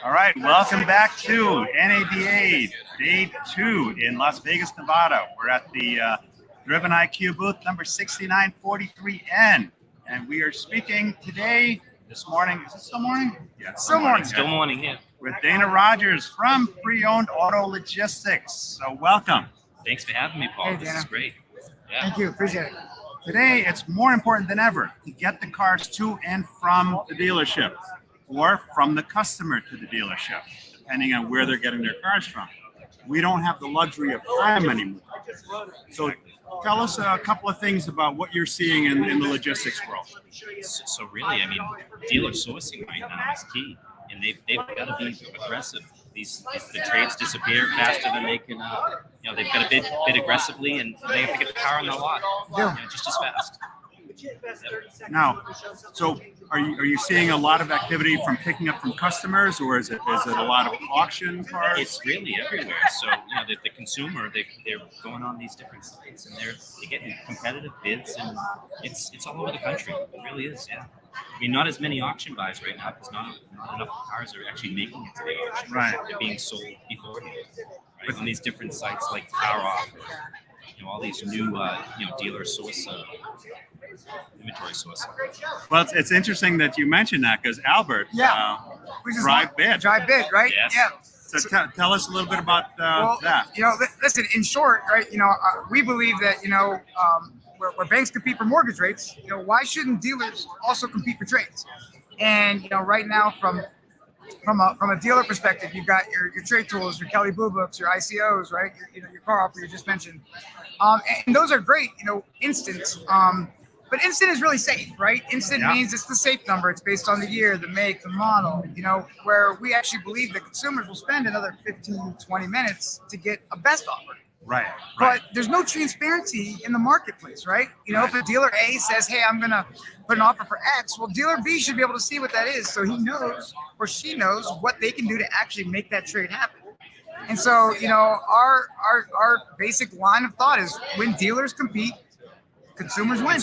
All right, welcome back to NADA Day 2 in Las Vegas, Nevada. We're at the DrivenIQ Booth number 6943N, and we are speaking this morning. Is it still morning? Yeah, it's Still morning. Still morning here. With Dada Rogers from Pre-Owned Auto Logistics. So welcome. Thanks for having me, Paul. Hey, This Dana. is great. Yeah. Thank you. Appreciate it. Today, it's more important than ever to get the cars to and from the dealership, or from the customer to the dealership, depending on where they're getting their cars from. We don't have the luxury of time anymore. So tell us a couple of things about what you're seeing in the logistics world. So really, I mean, dealer sourcing right now is key, and they've got to be aggressive. The trades disappear faster than they can. They've got to bid aggressively, and they have to get the car on the lot, just as fast. Now, so are you seeing a lot of activity from picking up from customers, or is it a lot of auction cars? It's really everywhere. So the consumer, they're going on these different sites, and they're getting competitive bids, and it's all over the country. It really is. Yeah. I mean, not as many auction buys right now because not enough cars are actually making it to the auction. Right. They're being sold beforehand, right? On these different sites like Car Off, all these new dealer source inventory source. Well, it's interesting that you mentioned that because Albert, Drive Bid, right? Yes. Yeah. So tell us a little bit about that. Listen. In short, right? We believe that where banks compete for mortgage rates, why shouldn't dealers also compete for trades? And right now, from a dealer perspective, you've got your trade tools, your Kelly Blue Books, your ICOs, right? Your car offer you just mentioned, and those are great. Instant. But instant is really safe, right? Instant means it's the safe number. It's based on the year, the make, the model, where we actually believe that consumers will spend another 15, 20 minutes to get a best offer. Right. But there's no transparency in the marketplace, right? If a dealer A says, hey, I'm going to put an offer for X, well, dealer B should be able to see what that is so he knows or she knows what they can do to actually make that trade happen. And so, our basic line of thought is when dealers compete, consumers win.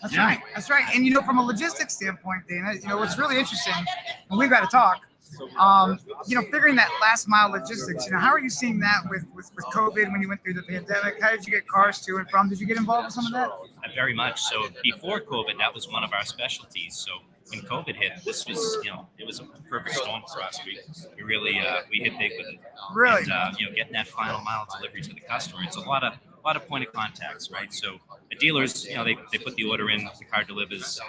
That's right. That's right. And from a logistics standpoint, Dana, what's really interesting, and we've got to talk, figuring that last mile logistics, how are you seeing that with COVID when you went through the pandemic? How did you get cars to and from? Did you get involved with some of that? Very much. So before COVID, that was one of our specialties. So when COVID hit, this was, it was a perfect storm for us. We really we hit big with it. Really? And, getting that final mile delivery to the customer. It's a lot of point of contacts, right? So the dealers, they put the order in, the car delivers,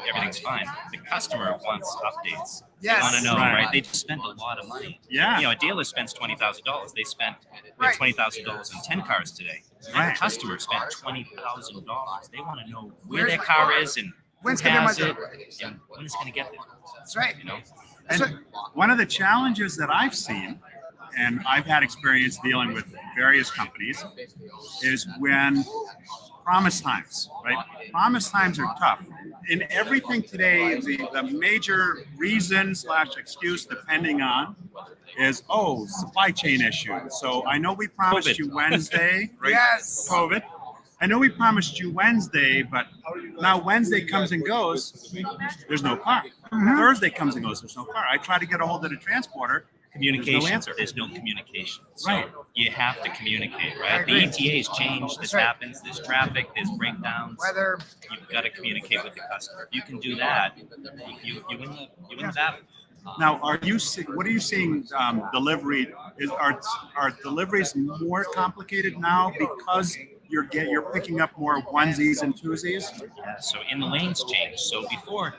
everything's fine. The customer wants updates. Yes. They want to know, right? They just spend a lot of money. Yeah. A dealer spends $20,000. They spent $20,000 on 10 cars today. Right. The customer spent $20,000. They want to know where their car is and When's who gonna has be my it, and when it's going to get there. That's right. And one of the challenges that I've seen, and I've had experience dealing with various companies, is when promise times, right? Promise times are tough. In everything today, the major reason / excuse, depending on, is, supply chain issue. So I know we promised COVID. you Wednesday, right? Yes. COVID. I know we promised you Wednesday, but now Wednesday comes and goes, there's no car. Thursday comes and goes, there's no car. I try to get a hold of the transporter. Communication. There's no There's no communication. So Right. you have to communicate, right? The agree. ETA's changed. This right. happens. There's traffic. There's breakdowns. Whether You've got to communicate with the customer. If you can do that, you win the battle. Now, what are you seeing delivery? Are deliveries more complicated now because you're picking up more onesies and twosies? Yeah, so in the lanes changed. So before,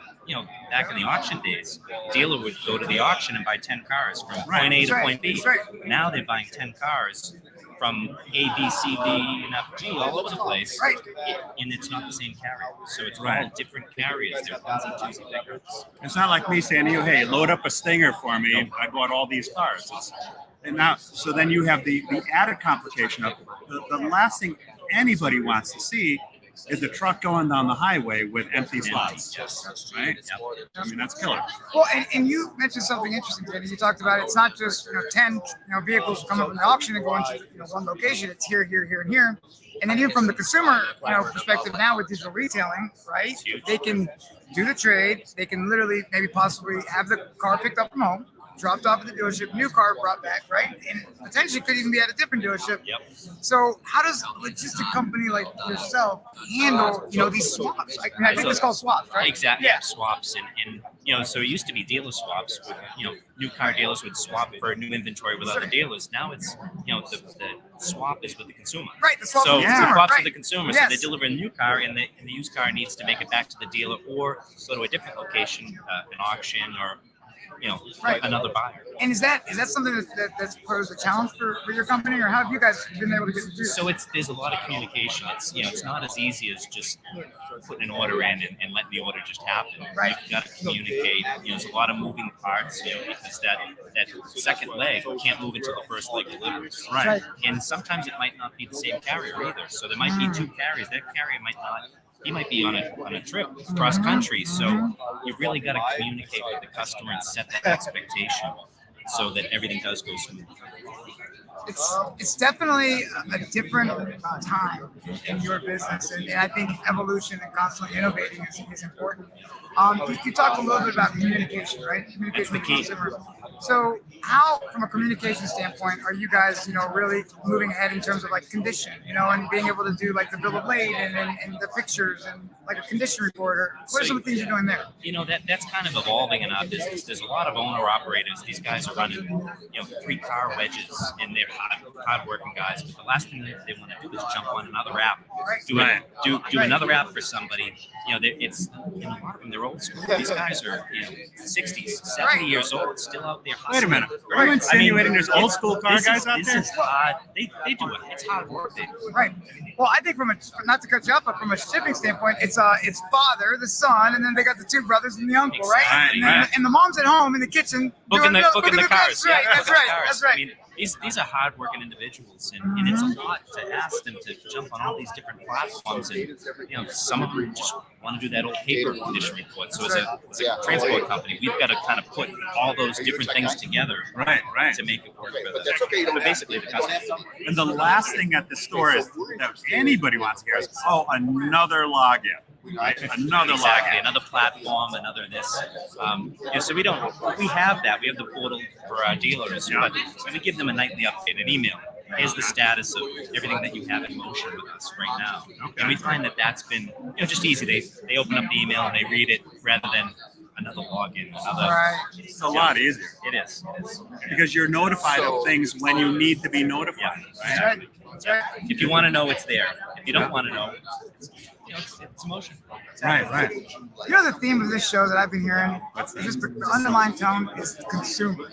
back in the auction days, dealer would go to the auction and buy 10 cars from point A to point B. That's right. Now they're buying 10 cars from A, B, C, D, and F, G, all over the place. Right. And it's not the same carrier. So it's Right. all different carriers. They're onesie, twosie pickups. It's not like me saying to you, hey, load up a Stinger for me. I bought all these cars. So then you have the added complication of the last thing anybody wants to see is the truck going down the highway with empty slots. Yes. Right? I mean, that's killer. Well, and you mentioned something interesting, Danny. You talked about it's not just 10 vehicles come up from the auction and go into one location. It's here, here, here, and here. And then even from the consumer perspective now with digital retailing, right? They can do the trade. They can literally maybe possibly have the car picked up from home. dropped off at the dealership, new car brought back, right? And potentially could even be at a different dealership. Yep. So how does a logistic company like yourself handle, these swaps? I think it's called swaps, right? Exactly. Yeah. Swaps and so it used to be dealer swaps. With, new car dealers would swap for new inventory with other dealers. Now it's the swap is with the consumer. Right. The swap So with the the consumer, swap's right. with the consumer. Yes. So they deliver a new car, and the used car needs to make it back to the dealer or go to a different location, an auction or Right. another buyer. And is that something that's posed a challenge for your company, or how have you guys been able to get through? So there's a lot of communication. It's not as easy as just putting an order in and letting the order just happen. Right. You've got to communicate. There's a lot of moving parts. Because that second leg can't move until the first leg delivers. Right. And sometimes it might not be the same carrier either. So there might be two carriers. That carrier might not. He might be on a trip cross country. So you've really got to communicate with the customer and set that expectation so that everything does go smoothly. It's definitely a different time in your business, and I think evolution and constantly innovating is important. You talked a little bit about communication, right? Communication That's the with key. the consumer. So how, from a communication standpoint, are you guys, really moving ahead in terms of like condition, and being able to do like the bill of lading and the pictures and like a condition report? Or what are some of the things you're doing there? That's kind of evolving in our business. There's a lot of owner operators. These guys are running, 3-car wedges, and they're hard-working guys. But the last thing they want to do is jump on another app, do another app for somebody. It's a lot of them. They're old school. These guys are 60s, 70 years old, still out there hustling. Wait a minute. Are you insinuating there's old school car guys out there? This is hard. They do it. It's hard work. Right. Well, I think not to cut you off, but from a shipping standpoint, it's father, the son, and then they got the two brothers and the uncle, right? Exactly. And the mom's at home in the kitchen Booking the That's cars. right. Yeah, That's right. cars. That's right. I mean, these are hard-working individuals, and it's a lot to ask them to jump on all these different platforms. And some of them just want to do that old paper condition report. So as a transport company, we've got to kind of put all those different things together, Right. to make it work for but basically the customer. And the last thing at the store is that anybody wants to hear is, another login. Right? Another Exactly, login. another platform, another this. So we have that. We have the portal for our dealers, but we give them a nightly update, an email. Here's the status of everything that you have in motion with us right now. Okay. And we find that that's been just easy. They open up the email and they read it rather than another login. Right. It's a lot easier It is. because you're notified of things when you need to be notified. Yeah. Right? That's right. If you want to know, it's there. If you don't want to know, it's emotion. Right. The theme of this show that I've been hearing, is just the underlying tone is consumer.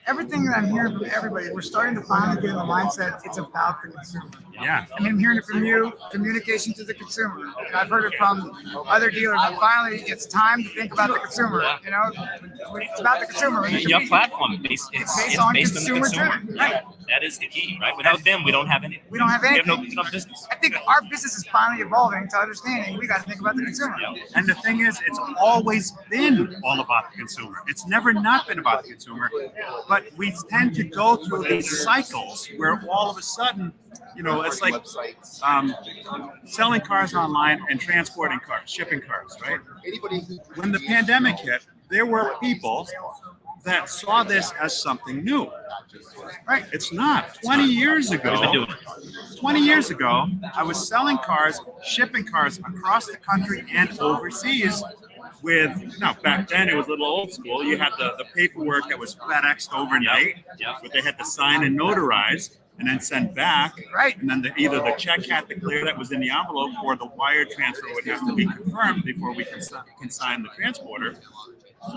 Everything that I'm hearing from everybody, we're starting to finally get in the mindset it's about the consumer. Yeah. I mean, I'm hearing it from you, communication to the consumer. And I've heard it from other dealers. And finally, it's time to think about the consumer. It's about the consumer. Your platform it's based on the consumer. driven. Right. That is the key, right? Without them, we don't have anything. We don't have anything. We have no business. I think our business is finally evolving to understanding we got to think about the consumer. And the thing is, it's always been all about the consumer. It's never not been about the consumer. But we tend to go through these cycles where all of a sudden, it's like selling cars online and transporting cars, shipping cars, right? When the pandemic hit, there were people that saw this as something new. Right? It's not. 20 years We've been ago, doing it. 20 years ago, I was selling cars, shipping cars across the country and overseas back then it was a little old school. You had the paperwork that was FedExed overnight, but they had to sign and notarize and then send back. Right. And then either the check had to clear that was in the envelope or the wire transfer would have to be confirmed before we can sign the transporter.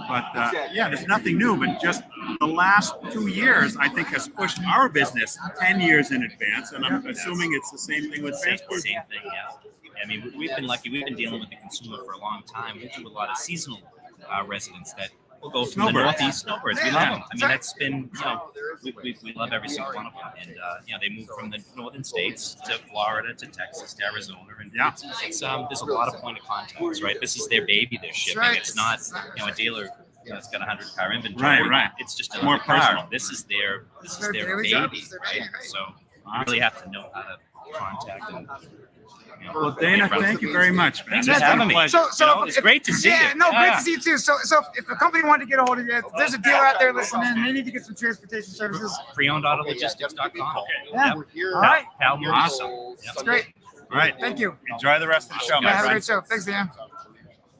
But there's nothing new, but just the last 2 years, I think, has pushed our business 10 years in advance. And I'm assuming it's the same thing with transport. Same thing, yeah. I mean, we've been lucky. We've been dealing with the consumer for a long time. We do a lot of seasonal residents that will go from the Northeast snowbirds. We love them. I mean, that's been, we love every single one of them. And, they move from the northern states to Florida to Texas to Arizona. And it's there's a lot of point of contacts, right? This is their baby they're shipping. Right. It's not, a dealer that's got 100-car inventory. Right. It's just More another car. personal. This is their daily baby, job. It's their right? baby, right. So you really have to know how to contact. And, Well, Dana, thank you very much, man. Thanks It's for been having a me. pleasure. It's great to see you. Yeah, no, great to see you too. So if a company wanted to get a hold of you, if there's a dealer out there listening, they need to get some transportation services. Pre-owned-autologistics.com. Yeah. Here. All right. Pal, you're Awesome. Yep. That's great. All right. Thank you. Enjoy the rest of the show, Yeah, my have a friend. great show. Thanks, Dan.